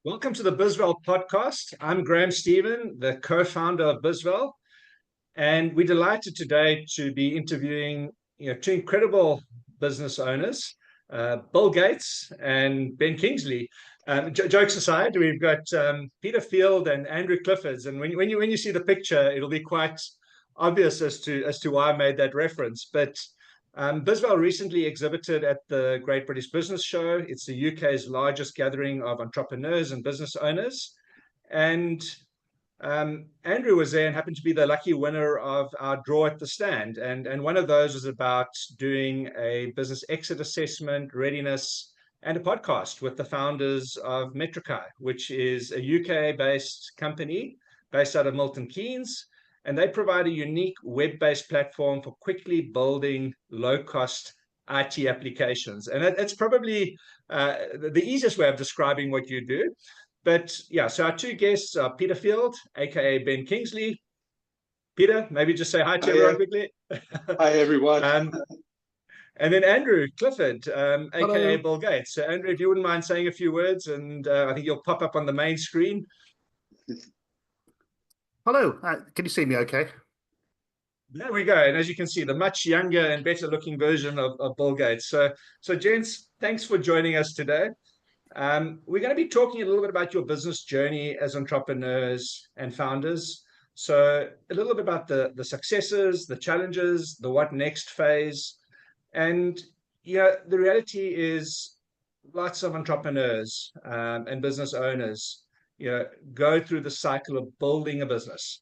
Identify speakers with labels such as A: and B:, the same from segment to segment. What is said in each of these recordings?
A: Welcome to the Bizwell podcast. I'm Graham Stephen, the co-founder of Bizwell, and we're delighted today to be interviewing two incredible business owners, Bill Gates and Ben Kingsley. Jokes aside, we've got Peter Field and Andrew Clifford, and when you see the picture, it'll be quite obvious as to why I made that reference. But Bizwell recently exhibited at the Great British Business Show. It's the UK's largest gathering of entrepreneurs and business owners. And Andrew was there and happened to be the lucky winner of our draw at the stand. And one of those was about doing a business exit assessment, readiness, and a podcast with the founders of Metrici, which is a UK-based company based out of Milton Keynes. And they provide a unique web-based platform for quickly building low-cost IT applications. And it's probably the easiest way of describing what you do. But yeah, so our two guests are Peter Field, aka Ben Kingsley. Peter, maybe just say hi to everyone quickly.
B: Hi, everyone.
A: And then Andrew Clifford, aka
C: Hello.
A: Bill Gates. So Andrew, if you wouldn't mind saying a few words, and I think you'll pop up on the main screen.
C: Hello, can you see me okay?
A: There we go. And as you can see, the much younger and better looking version of Bill Gates. So gents, thanks for joining us today. We're going to be talking a little bit about your business journey as entrepreneurs and founders. So a little bit about the successes, the challenges, the what next phase. And the reality is lots of entrepreneurs and business owners go through the cycle of building a business,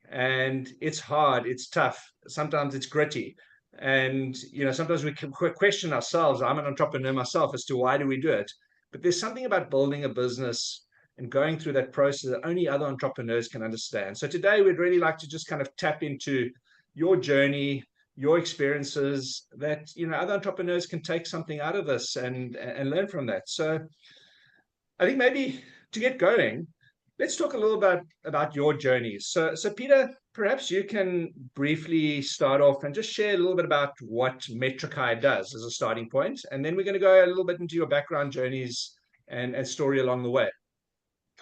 A: and it's hard, it's tough, sometimes it's gritty, and sometimes we can question ourselves. I'm an entrepreneur myself as to why do we do it, but there's something about building a business and going through that process that only other entrepreneurs can understand. So today we'd really like to just kind of tap into your journey, your experiences, that other entrepreneurs can take something out of this and learn from that. So I think maybe to get going, let's talk a little bit about your journeys. So Peter, perhaps you can briefly start off and just share a little bit about what Metrici does as a starting point, and then we're going to go a little bit into your background journeys and story along the way.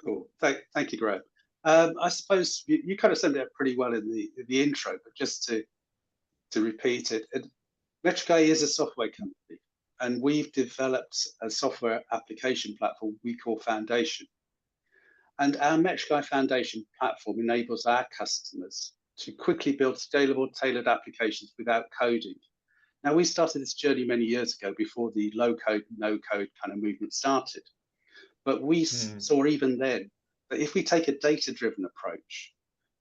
B: Cool. Thank you, Graham. I suppose you kind of summed it up pretty well in the intro, but just to repeat it, Metrici is a software company, and we've developed a software application platform we call Foundation. And our Metrici Foundation platform enables our customers to quickly build scalable, tailored applications without coding. Now, we started this journey many years ago before the low code, no code kind of movement started. But we saw even then that if we take a data-driven approach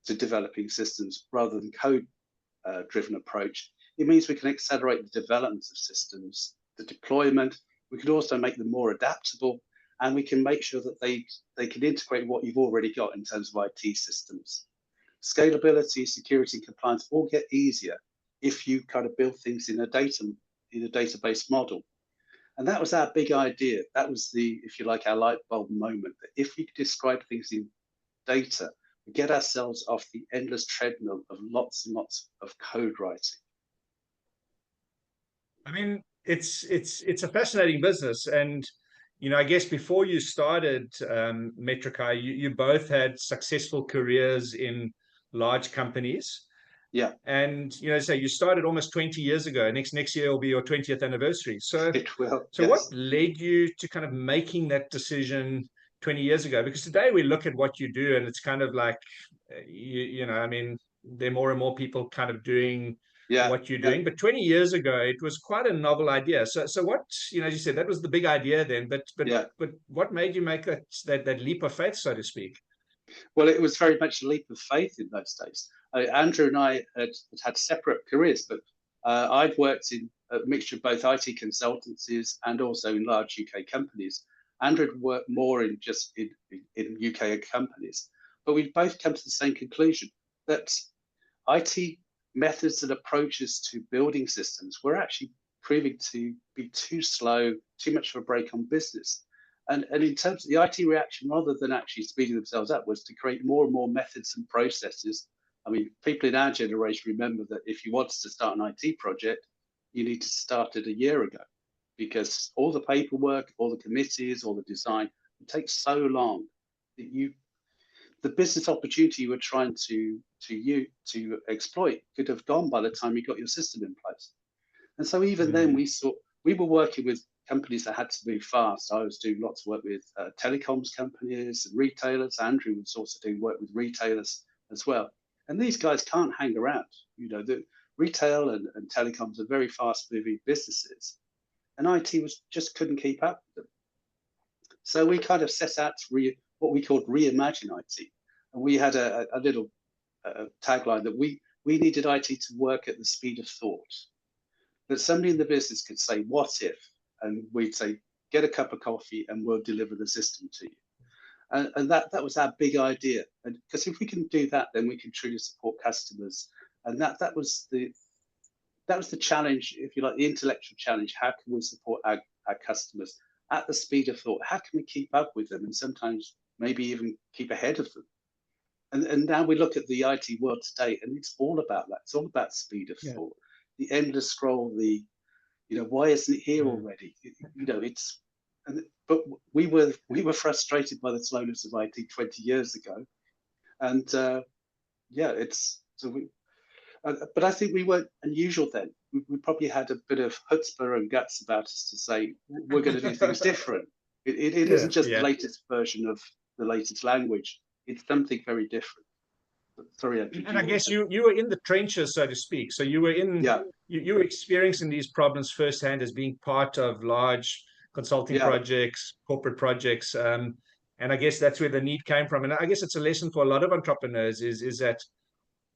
B: to developing systems rather than code-driven approach, it means we can accelerate the development of systems, the deployment. We can also make them more adaptable, and we can make sure that they can integrate what you've already got in terms of IT systems. Scalability, security, and compliance all get easier if you kind of build things in a database model. And that was our big idea. That was if you like, our light bulb moment, that if we describe things in data, we get ourselves off the endless treadmill of lots and lots of code writing.
A: I mean, it's a fascinating business. And I guess before you started Metrici, you both had successful careers in large companies.
B: Yeah.
A: And so you started almost 20 years ago. Next year will be your 20th anniversary. So
B: it will.
A: So yes. What led you to kind of making that decision 20 years ago? Because today we look at what you do and it's kind of like I mean, there are more and more people kind of doing what you're doing. But 20 years ago, it was quite a novel idea. So what, as you said, that was the big idea then. But what made you make that leap of faith, so to speak?
B: Well, it was very much a leap of faith in those days. Andrew and I had separate careers, but I'd worked in a mixture of both IT consultancies and also in large UK companies. Andrew had worked more in UK companies, but we'd both come to the same conclusion that IT methods and approaches to building systems were actually proving to be too slow, too much of a brake on business. And in terms of the IT reaction, rather than actually speeding themselves up, was to create more and more methods and processes. I mean, people in our generation remember that if you wanted to start an IT project, you need to start it a year ago, because all the paperwork, all the committees, all the design It takes so long that the business opportunity you were trying to exploit could have gone by the time you got your system in place. And so even then, we were working with companies that had to move fast. I was doing lots of work with telecoms companies and retailers. Andrew was also doing work with retailers as well. And these guys can't hang around. You know, the retail and telecoms are very fast moving businesses, and IT just couldn't keep up with them. So we kind of set out to what we called reimagine IT. And we had a little tagline that we needed IT to work at the speed of thought. That somebody in the business could say, what if? And we'd say, get a cup of coffee and we'll deliver the system to you. And that was our big idea. And because if we can do that, then we can truly support customers. And that was the challenge, if you like, the intellectual challenge. How can we support our customers at the speed of thought? How can we keep up with them and sometimes maybe even keep ahead of them? And now we look at the IT world today, and it's all about that. It's all about speed of thought, the endless scroll, why isn't it here already? But we were frustrated by the slowness of IT 20 years ago, and but I think we weren't unusual then. We probably had a bit of chutzpah and guts about us to say we're going to do things different. It isn't just the latest version of the latest language. It's something very different. Sorry, Andrew.
A: And I guess you were in the trenches, so to speak. So you were you were experiencing these problems firsthand as being part of large consulting projects, corporate projects. And I guess that's where the need came from. And I guess it's a lesson for a lot of entrepreneurs is that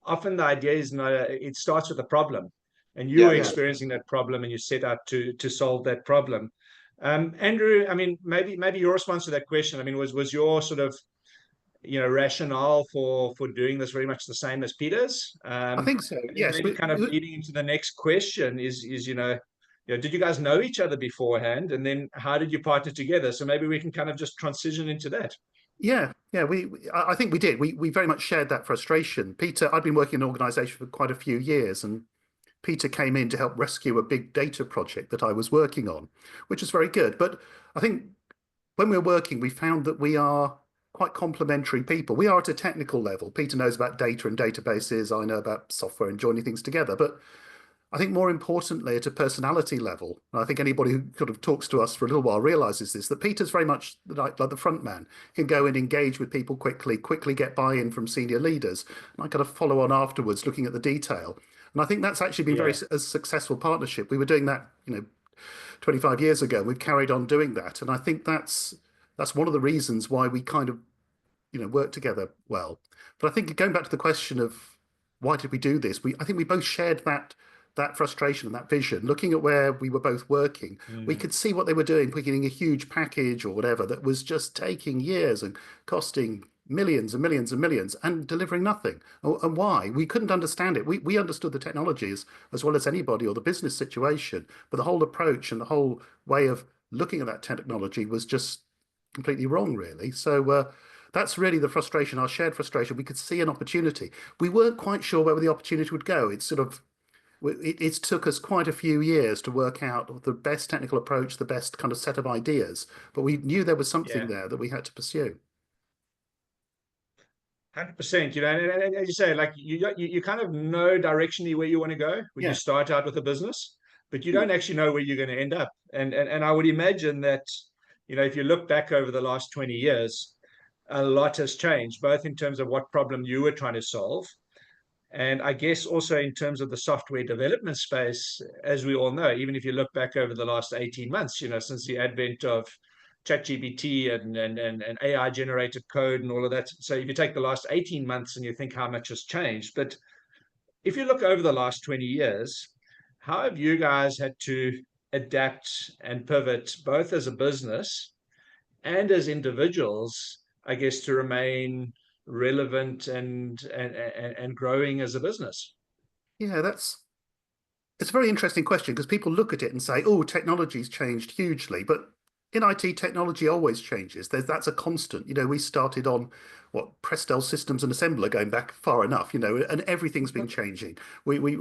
A: often the idea is it starts with a problem. And you were experiencing that problem and you set out to solve that problem. Andrew, I mean, maybe your response to that question, I mean, was your sort of rationale for doing this very much the same as Peter's?
C: I think so. Yes.
A: Maybe kind of leading into the next question is did you guys know each other beforehand, and then how did you partner together? So maybe we can kind of just transition into that.
C: Yeah. I think we did. We very much shared that frustration. Peter, I'd been working in an organisation for quite a few years, and Peter came in to help rescue a big data project that I was working on, which was very good. But I think when we were working, we found that we are quite complementary people. We are at a technical level. Peter knows about data and databases. I know about software and joining things together. But I think more importantly, at a personality level, and I think anybody who sort of talks to us for a little while realizes this, that Peter's very much like the front man. He can go and engage with people quickly get buy-in from senior leaders. And I kind of follow on afterwards, looking at the detail. And I think that's actually been a successful partnership. We were doing that, 25 years ago. We've carried on doing that. And I think that's one of the reasons why we kind of, work together well. But I think going back to the question of why did we do this, I think we both shared that frustration and that vision. Looking at where we were both working, we could see what they were doing, putting a huge package or whatever that was just taking years and costing millions and millions and millions and delivering nothing. And why? We couldn't understand it. We understood the technologies as well as anybody or the business situation, but the whole approach and the whole way of looking at that technology was just completely wrong, really. So that's really the frustration, our shared frustration. We could see an opportunity. We weren't quite sure where the opportunity would go. It's took us quite a few years to work out the best technical approach, the best kind of set of ideas, but we knew there was something there that we had to pursue.
A: 100%, and as you say, like you kind of know directionally where you want to go when you start out with a business, but you don't actually know where you're going to end up. And I would imagine that, if you look back over the last 20 years, a lot has changed, both in terms of what problem you were trying to solve. And I guess also in terms of the software development space, as we all know, even if you look back over the last 18 months, since the advent of ChatGPT and AI generated code and all of that. So if you take the last 18 months and you think how much has changed, but if you look over the last 20 years, how have you guys had to adapt and pivot both as a business and as individuals, I guess, to remain relevant and growing as a business?
C: Yeah, it's a very interesting question because people look at it and say, oh, technology's changed hugely, but in IT, technology always changes. That's a constant. We started on Prestel systems and assembler going back far enough, and everything's been changing. We've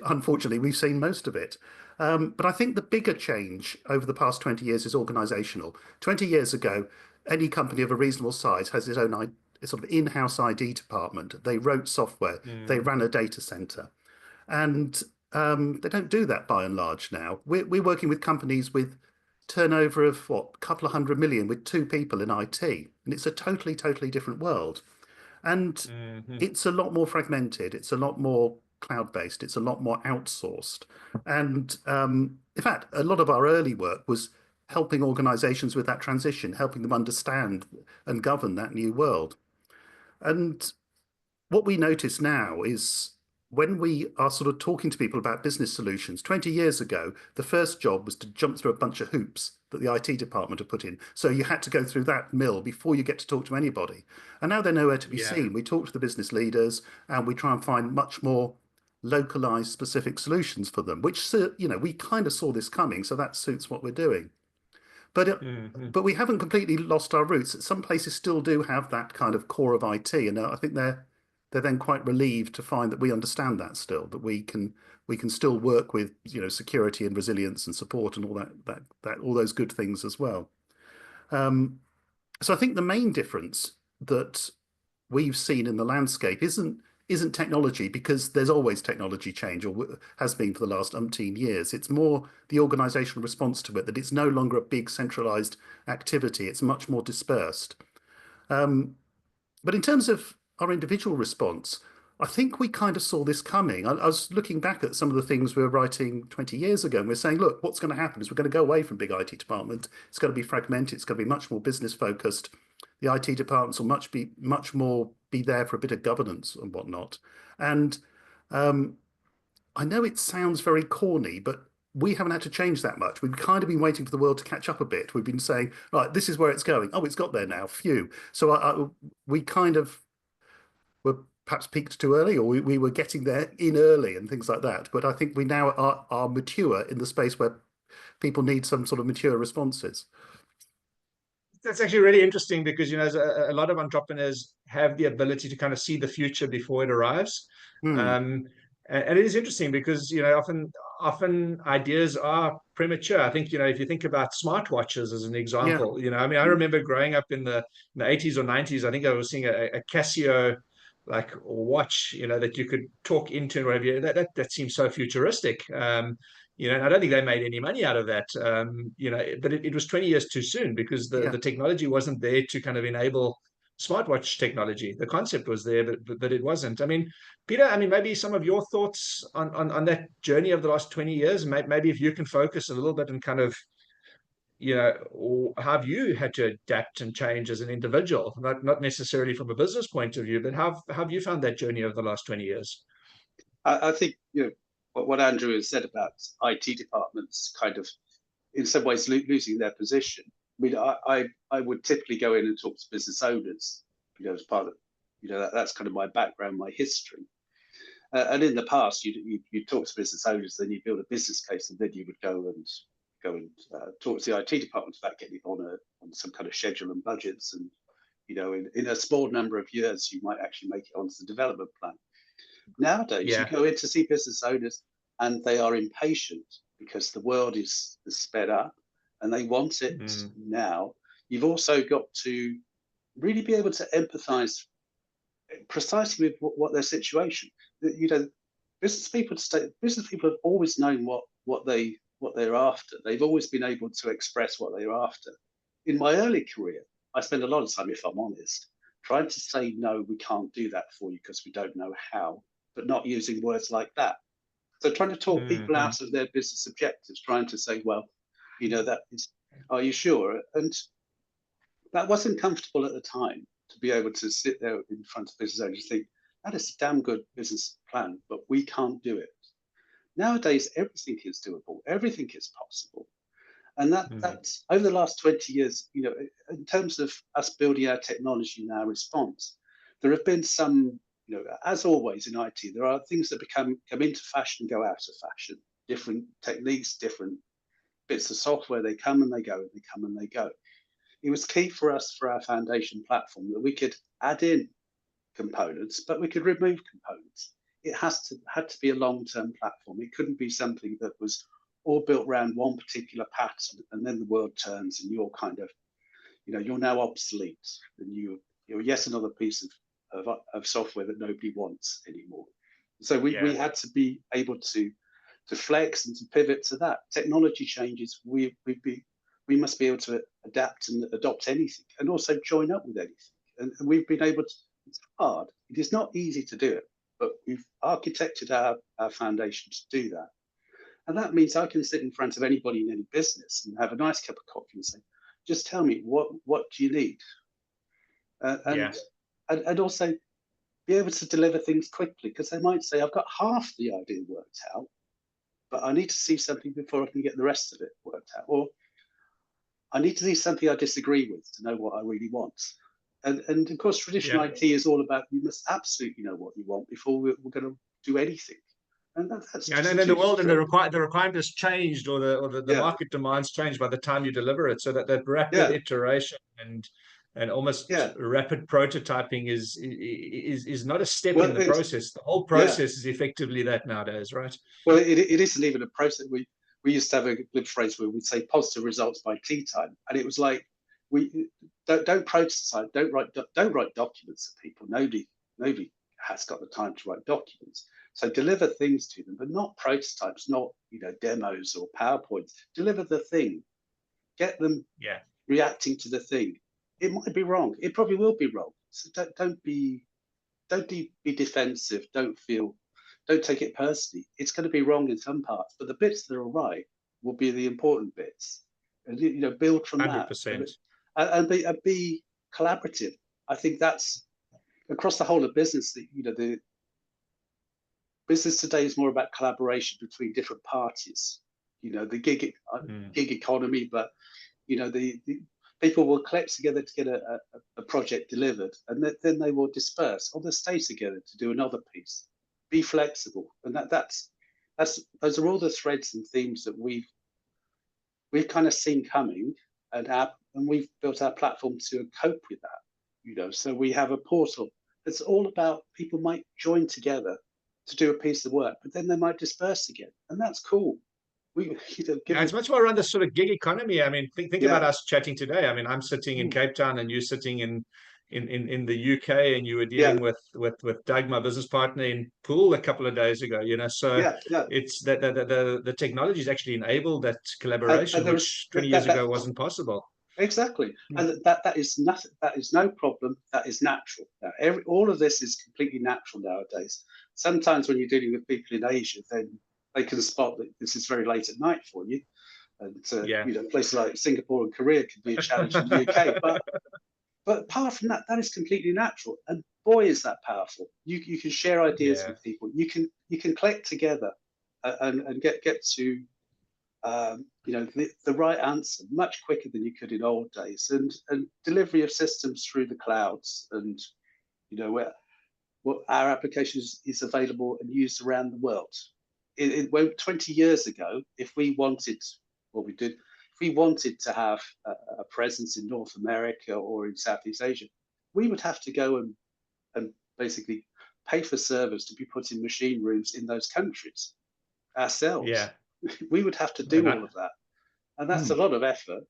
C: unfortunately we've seen most of it. But I think the bigger change over the past 20 years is organizational. 20 years ago, any company of a reasonable size has its own sort of in-house ID department. They wrote software, they ran a data center, and they don't do that by and large now. We're working with companies with turnover of what, a couple of 100 million with 2 people in IT, and it's a totally different world. And it's a lot more fragmented. It's a lot more cloud-based. It's a lot more outsourced. And in fact, a lot of our early work was helping organizations with that transition, helping them understand and govern that new world. And what we notice now is when we are sort of talking to people about business solutions, 20 years ago, the first job was to jump through a bunch of hoops that the IT department had put in. So you had to go through that mill before you get to talk to anybody. And now they're nowhere to be seen. We talk to the business leaders and we try and find much more localized specific solutions for them, which, you know, we kind of saw this coming. So that suits what we're doing. But we haven't completely lost our roots. Some places still do have that kind of core of IT. And I think they're then quite relieved to find that we understand that still, that we can still work with, you know, security and resilience and support and all that all those good things as well. So I think the main difference that we've seen in the landscape isn't technology, because there's always technology change, or has been for the last umpteen years. It's more the organizational response to it, that it's no longer a big centralized activity. It's much more dispersed. But in terms of our individual response, I think we kind of saw this coming. I was looking back at some of the things we were writing 20 years ago, and we're saying, look, what's going to happen is we're going to go away from big IT department. It's going to be fragmented. It's going to be much more business focused. The IT departments will much more be there for a bit of governance and whatnot. And I know it sounds very corny, but we haven't had to change that much. We've kind of been waiting for the world to catch up a bit. We've been saying, right, this is where it's going. Oh, it's got there now. Phew. So we kind of were perhaps peaked too early, or we were getting there in early and things like that. But I think we now are mature in the space where people need some sort of mature responses.
A: That's actually really interesting, because, you know, a lot of entrepreneurs have the ability to kind of see the future before it arrives. And it is interesting because, you know, often ideas are premature. I think, you know, if you think about smartwatches as an example, you know, I mean, I remember growing up in the 80s or 90s, I think I was seeing a Casio like watch, you know, that you could talk into and whatever. That seems so futuristic. You know, and I don't think they made any money out of that. You know, but it was 20 years too soon, because the technology wasn't there to kind of enable smartwatch technology. The concept was there, but it wasn't. I mean, Peter, I mean, maybe some of your thoughts on that journey of the last 20 years, maybe if you can focus a little bit and kind of, you know, or have you had to adapt and change as an individual, not necessarily from a business point of view, but how have you found that journey over the last 20 years?
B: I think, you know, what Andrew has said about IT departments kind of in some ways losing their position. I mean, I would typically go in and talk to business owners, you know, as part of, you know, that's kind of my background, my history. And in the past, you'd talk to business owners, then you'd build a business case, and then you would go and talk to the IT department about getting it on some kind of schedule and budgets. And, you know, in a small number of years, you might actually make it onto the development plan. Nowadays, you go in to see business owners, and they are impatient because the world is sped up and they want it now. You've also got to really be able to empathize precisely with what their situation. You know, business people have always known what they're after. They've always been able to express what they're after. In my early career, I spent a lot of time, if I'm honest, trying to say, no, we can't do that for you because we don't know how, but not using words like that. So trying to talk people out of their business objectives, trying to say, well, you know, are you sure? And that wasn't comfortable at the time, to be able to sit there in front of business owners and think, that is a damn good business plan, but we can't do it. Nowadays, everything is doable, everything is possible. And that's over the last 20 years, you know, in terms of us building our technology and our response, there have been some, you know, as always in IT, there are things that come into fashion, go out of fashion, different techniques, different bits of software, they come and they go, and they come and they go. It was key for us, for our foundation platform, that we could add in components, but we could remove components. It had to be a long-term platform. It couldn't be something that was all built around one particular pattern, and then the world turns and you're kind of, you're now obsolete, and you're yet another piece of software that nobody wants anymore. So we had to be able to flex and to pivot to that. Technology changes, we must be able to adapt and adopt anything, and also join up with anything. And we've been able to. It's hard. It is not easy to do it, but we've architected our foundation to do that. And that means I can sit in front of anybody in any business and have a nice cup of coffee and say, just tell me what do you need, and also be able to deliver things quickly, because they might say, I've got half the idea worked out, but I need to see something before I can get the rest of it worked out, or I need to see something I disagree with to know what I really want. And of course, traditional IT is all about, you must absolutely know what you want before we're going to do anything. And that's
A: and then the world and the requirement has changed, or the market demands change by the time you deliver it. So that rapid iteration and almost rapid prototyping is not a step in the process. The whole process is effectively that nowadays, right?
B: Well, it isn't even a process. We used to have a good phrase where we'd say positive results by tea time, and it was like, we don't prototype, don't write documents to people. Nobody has got the time to write documents. So deliver things to them, but not prototypes, not demos or PowerPoints. Deliver the thing, get them reacting to the thing. It might be wrong. It probably will be wrong. So don't be defensive. Don't take it personally. It's going to be wrong in some parts, but the bits that are right will be the important bits. And build from
A: 100%.
B: And be collaborative. I think that's across the whole of business. The business today is more about collaboration between different parties. The gig economy, but the people will collect together to get a project delivered, and then they will disperse, or they stay together to do another piece. Be flexible, and those are all the threads and themes that we've kind of seen coming, and we've built our platform to cope with that. So we have a portal. It's all about people might join together to do a piece of work, but then they might disperse again, and that's cool.
A: It's much more around the sort of gig economy. I mean, think about us chatting today. I mean, I'm sitting in Cape Town, and you're sitting in the UK, and you were dealing with Doug, my business partner, in Poole a couple of days ago. So it's that the technology has actually enabled that collaboration, which 20 years ago wasn't possible.
B: Exactly, and that is nothing. That is no problem. That is natural. Now, all of this is completely natural nowadays. Sometimes when you're dealing with people in Asia, then they can spot that this is very late at night for you, and places like Singapore and Korea can be a challenge in the UK. But apart from that, that is completely natural, and boy, is that powerful. You can share ideas with people. You can collect together and get to the right answer much quicker than you could in old days, and delivery of systems through the clouds, and where our application is available and used around the world. It won't 20 years ago, if we wanted to have a presence in North America or in Southeast Asia, we would have to go and basically pay for servers to be put in machine rooms in those countries ourselves. We would have to do all of that, and that's a lot of effort.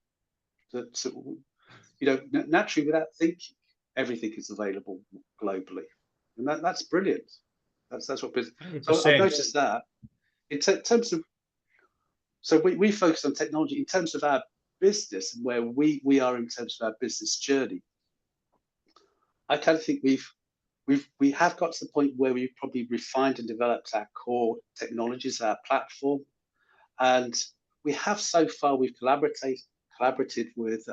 B: That naturally, without thinking, everything is available globally, and that's brilliant. That's what business. So I've noticed that in terms of. So we focus on technology in terms of our business and where we are in terms of our business journey. I kind of think we have got to the point where we've probably refined and developed our core technologies, our platform, and we have so far collaborated with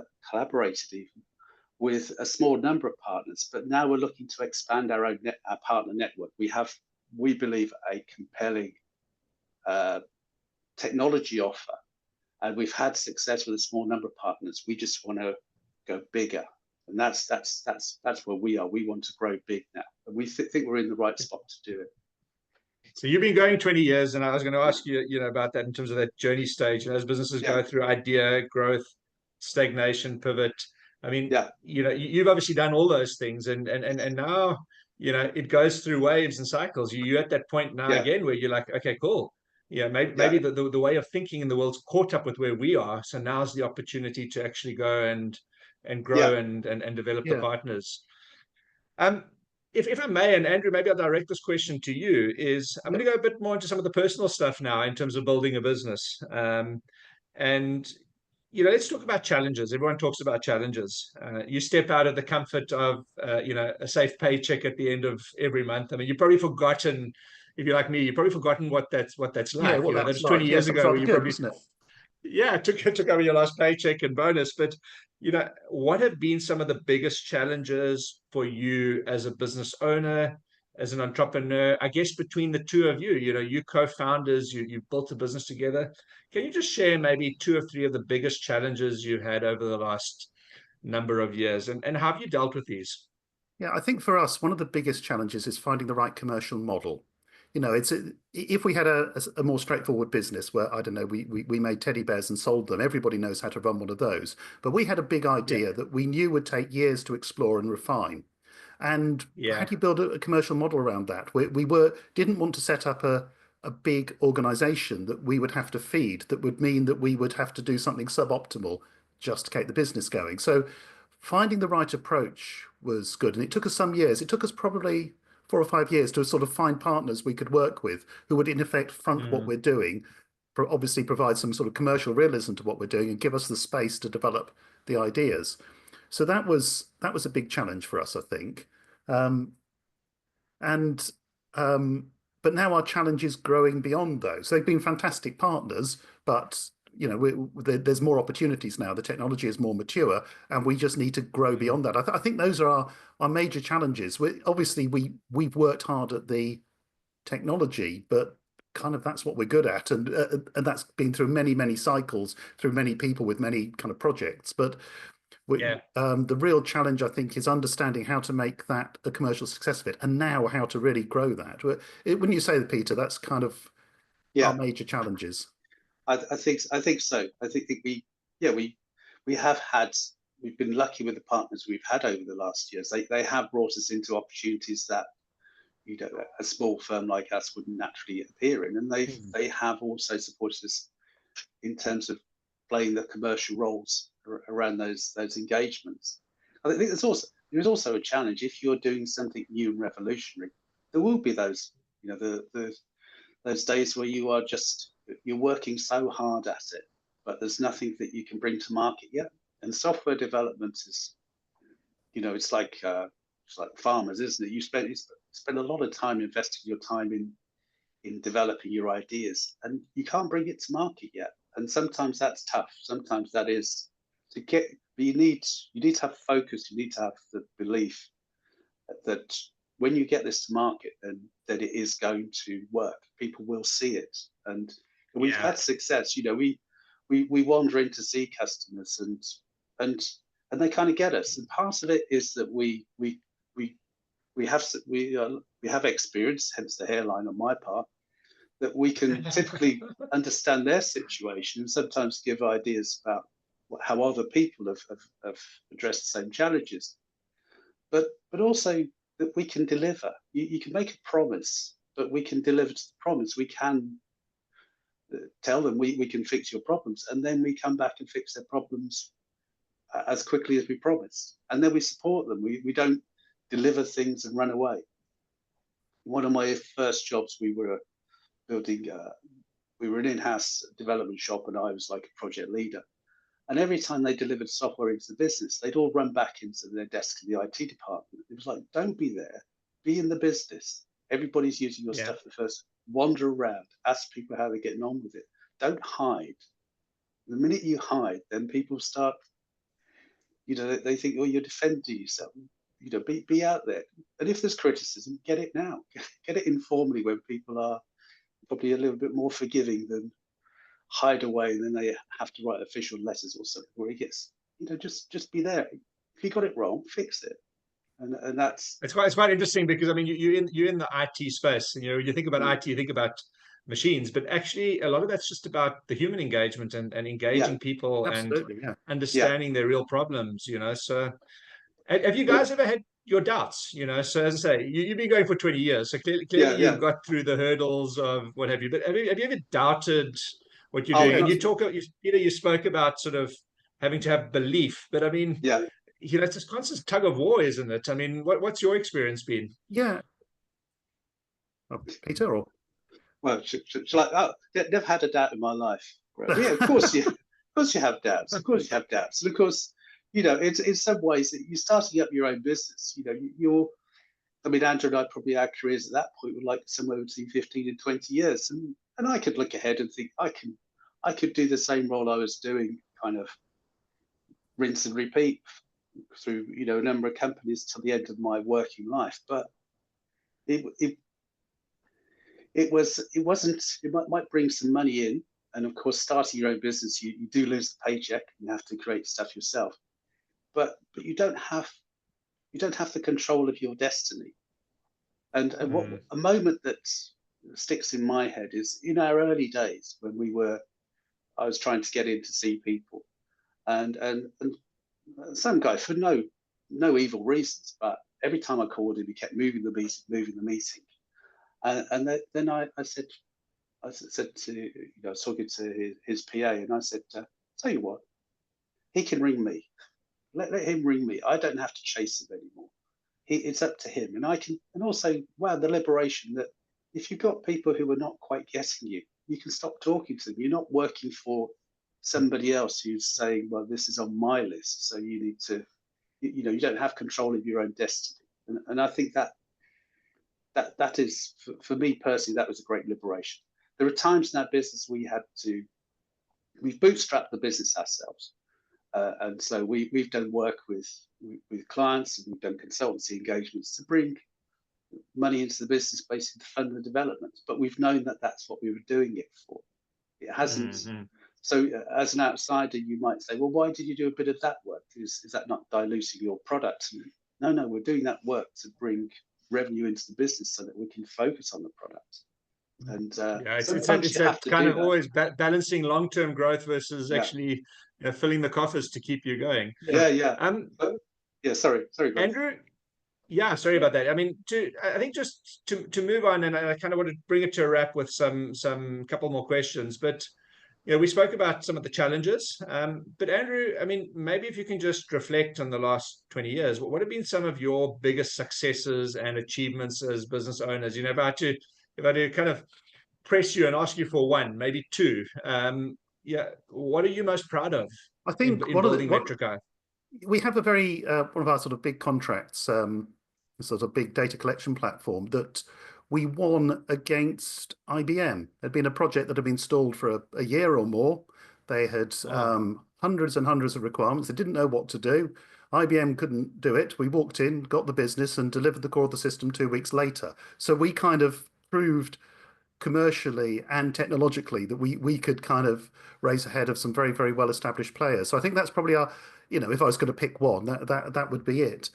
B: a small number of partners, but now we're looking to expand our partner network. We believe, a compelling technology offer, and we've had success with a small number of partners. We just want to go bigger, and that's where we are. We want to grow big now, and we think we're in the right spot to do it.
A: So you've been going 20 years, and I was going to ask you, about that in terms of that journey stage. As businesses go through idea, growth, stagnation, pivot. I mean, you've obviously done all those things, and now, it goes through waves and cycles. You're at that point now again where you're like, okay, cool. Maybe the way of thinking in the world's caught up with where we are. So now's the opportunity to actually go and grow and develop the
C: Yeah.
A: partners. If I may, and Andrew, maybe I'll direct this question to you, is I'm going to go a bit more into some of the personal stuff now in terms of building a business. And let's talk about challenges. Everyone talks about challenges. You step out of the comfort of, a safe paycheck at the end of every month. I mean, you've probably forgotten, if you're like me, you've probably forgotten what that's
C: Yeah,
A: like.
C: what that
A: That's
C: was
A: 20
C: like.
A: years
C: Yes, that was
A: ago where
C: rather
A: you
C: good,
A: probably,
C: wasn't it?
A: yeah, took over your last paycheck and bonus. But, what have been some of the biggest challenges for you as a business owner, as an entrepreneur? I guess between the two of you, you co-founders, you've built a business together. Can you just share maybe 2 or 3 of the biggest challenges you had over the last number of years, and how have you dealt with these?
C: Yeah, I think for us, one of the biggest challenges is finding the right commercial model. If we had a more straightforward business where, I don't know, we made teddy bears and sold them, everybody knows how to run one of those. But we had a big
A: Yeah,
C: idea that we knew would take years to explore and refine. And how
A: yeah,
C: do you build a commercial model around that? We didn't want to set up a big organization that we would have to feed, that would mean that we would have to do something suboptimal just to keep the business going. So finding the right approach was good. And it took us some years. It took us probably 4 or 5 years to sort of find partners we could work with who would in effect front what
A: mm,
C: we're doing, obviously provide some sort of commercial realism to what we're doing and give us the space to develop the ideas. So that was a big challenge for us, I think. Um, and but now our challenge is growing beyond those. They've been fantastic partners, but there's more opportunities now. The technology is more mature, and we just need to grow
A: mm,
C: beyond that. I think those are our major challenges. We've worked hard at the technology, but kind of that's what we're good at, and that's been through many cycles, through many people with many kind of projects. But
A: yeah.
C: the real challenge, I think, is understanding how to make that a commercial success of it, and now how to really grow that. Wouldn't you say that, Peter? That's kind of our
B: Yeah,
C: major challenges.
B: I think so. I think that we have had, we've been lucky with the partners we've had over the last years. They have brought us into opportunities that a small firm like us wouldn't naturally appear in, and
C: Mm.
B: they have also supported us in terms of playing the commercial roles around those engagements. I think there's also a challenge if you're doing something new and revolutionary. There will be those those days where you're working so hard at it, but there's nothing that you can bring to market yet. And software development is, it's like farmers, isn't it? You spend a lot of time investing your time in developing your ideas, and you can't bring it to market yet. And sometimes that's tough. Sometimes that is to get. But you need to have focus. You need to have the belief that when you get this to market, then that it is going to work. People will see it, and we've
A: Yeah.
B: had success. We wander in to see customers, and they kind of get us. And part of it is that we have experience, hence the hairline on my part, that we can typically understand their situation and sometimes give ideas about how other people have addressed the same challenges. But also that we can deliver. You can make a promise, but we can deliver to the promise. We can tell them we can fix your problems, and then we come back and fix their problems as quickly as we promised. And then we support them. We don't deliver things and run away. One of my first jobs, we were building, we were an in-house development shop, and I was like a project leader. And every time they delivered software into the business, they'd all run back into their desk in the IT department. It was like, don't be there, be in the business. Everybody's using your
A: Yeah.
B: stuff the first. Wander around, ask people how they're getting on with it. Don't hide. The minute you hide, then people start, they think, oh, you're defending yourself. Be out there. And if there's criticism, get it now. Get it informally when people are probably a little bit more forgiving than hide away, and then they have to write official letters or something where he gets, just be there. If you got it wrong, fix it. And that's
A: It's quite interesting because I mean you're in the IT space, and you think about IT, you think about machines, but actually a lot of that's just about the human engagement and
B: yeah,
A: engaging people and
C: Absolutely, yeah.
B: yeah,
A: understanding their real problems. So have you guys ever had your doubts? So as I say, you've been going for 20 years, so
B: yeah,
A: clearly
B: yeah.
A: you've got through the hurdles of what have you. But have you ever doubted what you're
B: Oh
A: doing? And
B: yeah,
A: Peter, you spoke about sort of having to have belief. But I mean,
B: Yeah.
A: it's this constant tug of war, isn't it? I mean, what's your experience been?
C: Yeah. Oh, Peter, or
B: Well, never had a doubt in my life. Yeah, of course of course you have doubts. Of course you have doubts. And of course, it's in some ways that you're starting up your own business. I mean, Andrew and I, probably our careers at that point were like somewhere between 15 and 20 years. And I could look ahead and think I could do the same role I was doing, kind of rinse and repeat through, a number of companies till the end of my working life. But it wasn't, it might bring some money in. And of course, starting your own business, you do lose the paycheck. You have to create stuff yourself. But you don't have the control of your destiny. And what a moment that sticks in my head is in our early days when I was trying to get in to see people, and some guy, for no evil reasons, but every time I called him, he kept moving the meeting. And then I said to, I was talking to his PA, and I said, tell you what, he can ring me. Let him ring me. I don't have to chase him anymore. It's up to him. And also, wow, the liberation that if you've got people who are not quite getting you, you can stop talking to them. You're not working for somebody else who's saying, well, this is on my list, so you need to, you don't have control of your own destiny. And I think that is, for me personally, that was a great liberation. There are times in our business we've bootstrapped the business ourselves. And so we've done work with clients, and we've done consultancy engagements to bring money into the business, basically to fund the development. But we've known that that's what we were doing it for. It hasn't. So as an outsider, you might say, well, why did you do a bit of that work? Is that not diluting your product? No, we're doing that work to bring revenue into the business so that we can focus on the product. And
A: it's kind of always balancing long-term growth versus actually filling the coffers to keep you going.
B: Sorry,
A: Andrew. Yeah, sorry about that. I mean, I think just to move on, and I kind of want to bring it to a wrap with some couple more questions. But we spoke about some of the challenges. But Andrew, I mean, maybe if you can just reflect on the last 20 years, what have been some of your biggest successes and achievements as business owners? If I had to kind of press you and ask you for one, maybe two, what are you most proud of?
C: I think
A: in building Metrici?
C: We have a very one of our sort of big contracts, sort of big data collection platform that we won against IBM. It had been a project that had been stalled for a year or more. They had hundreds and hundreds of requirements. They didn't know what to do. IBM couldn't do it. We walked in, got the business, and delivered the core of the system 2 weeks later. So we kind of proved commercially and technologically that we could kind of raise ahead of some very, very well-established players. So I think that's probably our, if I was going to pick one, that would be it.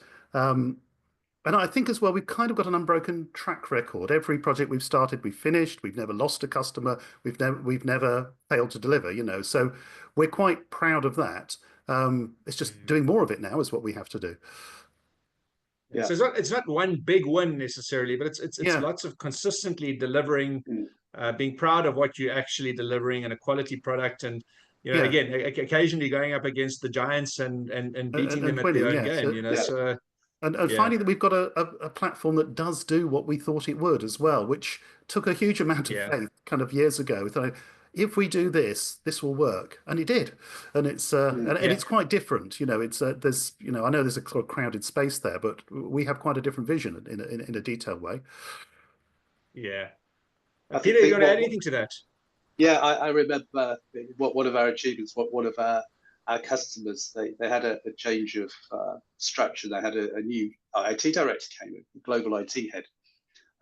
C: And I think as well, we've kind of got an unbroken track record. Every project we've started, we've finished. We've never lost a customer. We've never failed to deliver. So we're quite proud of that. It's just doing more of it now is what we have to do.
A: Yeah. So it's not one big win necessarily, but it's lots of consistently delivering, being proud of what you're actually delivering, and a quality product, and again, occasionally going up against the giants and beating them at their own game. So.
C: And finding that we've got a platform that does do what we thought it would as well, which took a huge amount of faith kind of years ago. So if we do this, this will work, and it did. And it's it's quite different. It's there's I know there's a sort of crowded space there, but we have quite a different vision in a detailed way.
A: Yeah, Peter, you want to add anything to that?
B: Yeah, I remember one of our achievements. One of our customers, they had a change of structure. They had a new IT director came in, global IT head,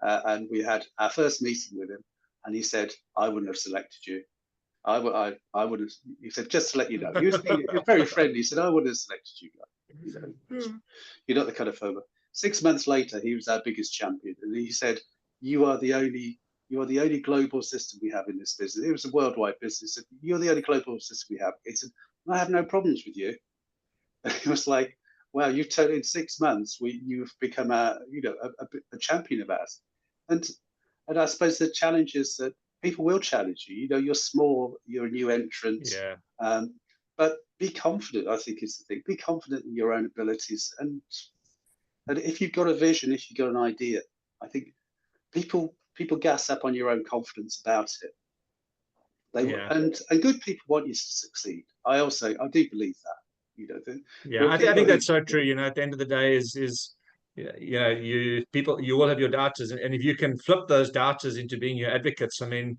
B: and we had our first meeting with him, and he said, "I wouldn't have selected you. I would have." He said, "Just to let you know," he was very friendly. He said, "I wouldn't have selected you guys. You're not the kind of farmer." 6 months later, he was our biggest champion, and he said, "You are the only global system we have in this business." It was a worldwide business. "You're the only global system we have." He said, "I have no problems with you." It was like, wow, you've turned in 6 months. You've become a champion of ours. And I suppose the challenge is that people will challenge you. You're small, you're a new entrant.
A: Yeah.
B: But be confident, I think, is the thing. Be confident in your own abilities, and if you've got a vision, if you've got an idea, I think people gas up on your own confidence about it. And good people want you to succeed. I do believe that. You know,
A: yeah, I think that's so true. You know, at the end of the day, you know, you will have your doubters, and if you can flip those doubters into being your advocates, I mean,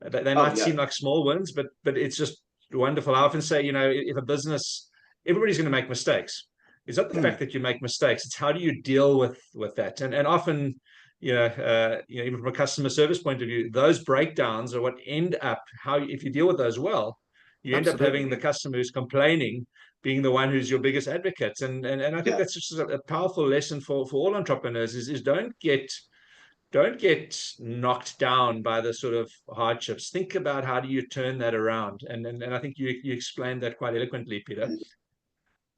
A: they might seem like small wins, but it's just wonderful. I often say, you know, if a business, everybody's going to make mistakes. It's not the fact that you make mistakes; it's how do you deal with that. And often, you know, even from a customer service point of view, those breakdowns are what end up if you deal with those well, you end up having the customer who's complaining being the one who's your biggest advocate. And I think that's just a powerful lesson for all entrepreneurs is don't get knocked down by the sort of hardships. Think about how do you turn that around. And I think you explained that quite eloquently, Peter.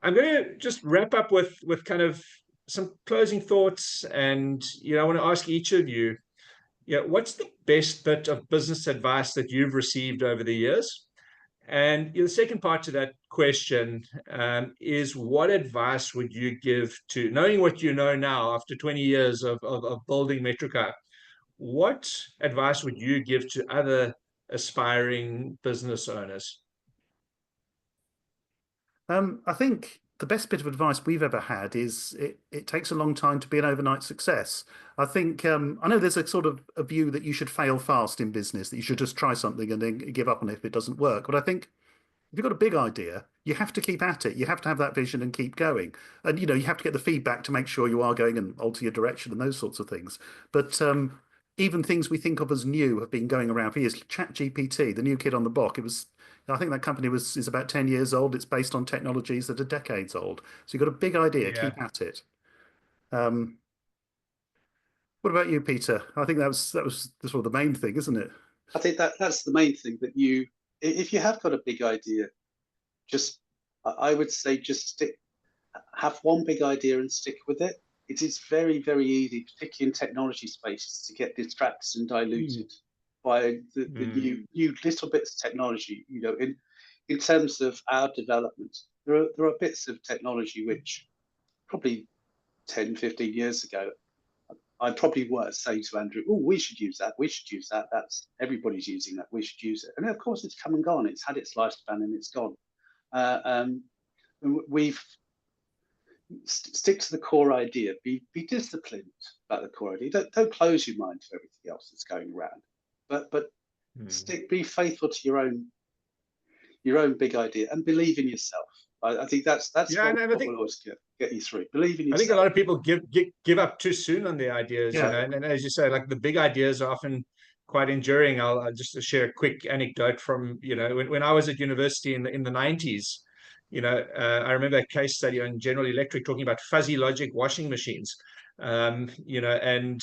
A: I'm going to just wrap up with kind of some closing thoughts. And, you know, I want to ask each of you, what's the best bit of business advice that you've received over the years? And the second part to that question is, what advice would you give to, knowing what you know now after 20 years of building Metrici, what advice would you give to other aspiring business owners?
C: I think the best bit of advice we've ever had is it takes a long time to be an overnight success. I think I know there's a sort of a view that you should fail fast in business, that you should just try something and then give up on it if it doesn't work. But I think if you've got a big idea, you have to keep at it. You have to have that vision and keep going. And, you know, you have to get the feedback to make sure you are going and alter your direction and those sorts of things. But even things we think of as new have been going around for years. ChatGPT, the new kid on the block, I think that company is about 10 years old. It's based on technologies that are decades old. So you've got a big idea, keep at it. What about you, Peter? I think that was the sort of the main thing, isn't it?
B: I think that's the main thing, that if you have got a big idea, I would say just have one big idea and stick with it. It is very, very easy, particularly in technology spaces, to get distracted and diluted by the new little bits of technology. You know, in terms of our development, there are bits of technology which probably 10, 15 years ago, I probably were saying to Andrew, oh, we should use that. We should use that. Everybody's using that. We should use it. And of course, it's come and gone. It's had its lifespan and it's gone. Stick to the core idea. Be disciplined about the core idea. Don't close your mind to everything else that's going around. But be faithful to your own big idea and believe in yourself. I think that's what will always get you through. Believe in yourself.
A: I think a lot of people give up too soon on their ideas, you know, and as you say, like the big ideas are often quite enduring. I'll just share a quick anecdote from, you know, when I was at university in the 90s, you know, I remember a case study on General Electric talking about fuzzy logic washing machines. You know, and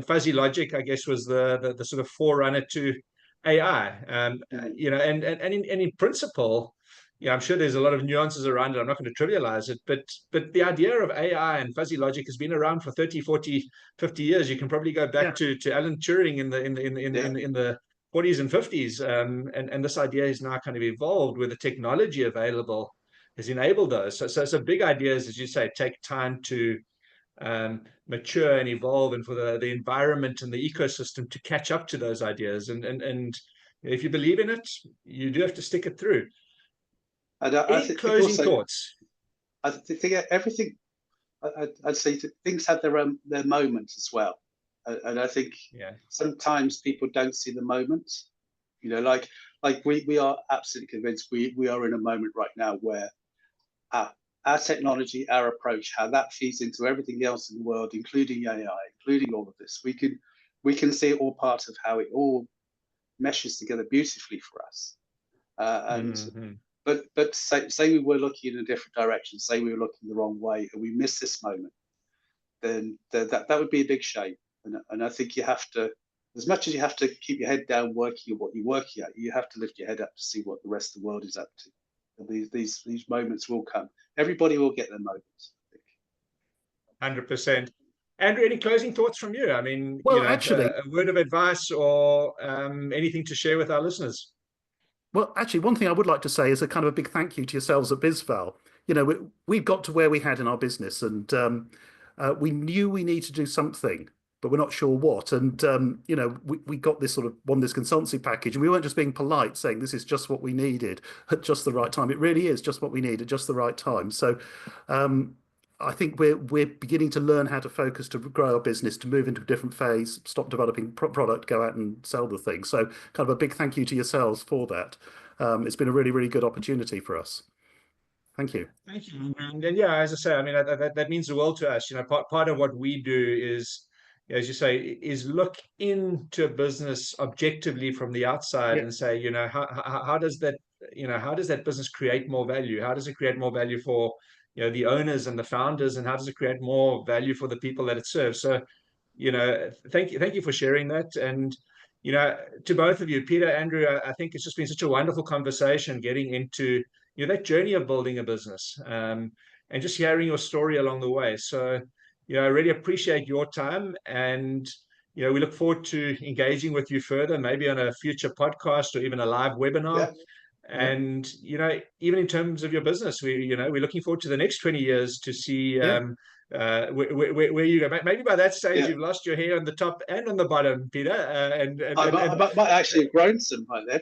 A: fuzzy logic, I guess, was the sort of forerunner to AI. You know, and in principle, yeah, I'm sure there's a lot of nuances around it. I'm not going to trivialize it, but the idea of AI and fuzzy logic has been around for 30, 40, 50 years. You can probably go back to Alan Turing in the 40s and 50s. And this idea is now kind of evolved where the technology available has enabled those. So big ideas, as you say, take time to mature and evolve, and for the environment and the ecosystem to catch up to those ideas. And if you believe in it, you do have to stick it through. Any closing thoughts?
B: I think everything. I'd say things have their moment as well, and I think sometimes people don't see the moment. You know, like we are absolutely convinced we are in a moment right now where our technology, our approach, how that feeds into everything else in the world, including AI, including all of this, we can see it all part of how it all meshes together beautifully for us, But say we were looking in a different direction, say we were looking the wrong way, and we miss this moment, then that would be a big shame. And I think you have to, as much as you have to keep your head down working at what you're working at, you have to lift your head up to see what the rest of the world is up to. And these moments will come. Everybody will get their moments,
A: I think. 100%. Andrew, any closing thoughts from you? I mean,
C: well,
A: you know,
C: actually,
A: a word of advice or anything to share with our listeners?
C: Well, actually, one thing I would like to say is a kind of a big thank you to yourselves at BizVal. We've got to where we had in our business, and we knew we need to do something, but we're not sure what. And we got this sort of won this consultancy package, and we weren't just being polite saying this is just what we needed at just the right time. It really is just what we need at just the right time. So I think we're beginning to learn how to focus, to grow our business, to move into a different phase, stop developing product, go out and sell the thing. So kind of a big thank you to yourselves for that. It's been a really, really good opportunity for us. Thank you.
A: Thank you. And yeah, as I say, I mean, that means the world to us. Part of what we do is, as you say, is look into a business objectively from the outside and say, how does that, how does that business create more value? How does it create more value for, the owners and the founders, and how does it create more value for the people that it serves? So, thank you for sharing that. And, to both of you, Peter, Andrew, I think it's just been such a wonderful conversation getting into that journey of building a business, and just hearing your story along the way. So, I really appreciate your time, and we look forward to engaging with you further, maybe on a future podcast or even a live webinar.
B: Yeah.
A: And even in terms of your business, we're looking forward to the next 20 years to see where you go. Maybe by that stage you've lost your hair on the top and on the bottom, Peter.
B: I might actually have grown some by then.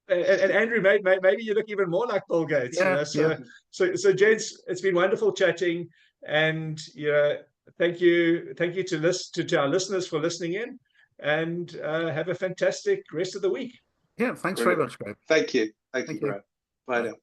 A: And Andrew, maybe you look even more like Bill Gates. So gents, it's been wonderful chatting, and thank you to our listeners for listening in, and have a fantastic rest of the week.
C: Yeah, thanks very much, Greg.
B: Thank you, Greg. Bye now.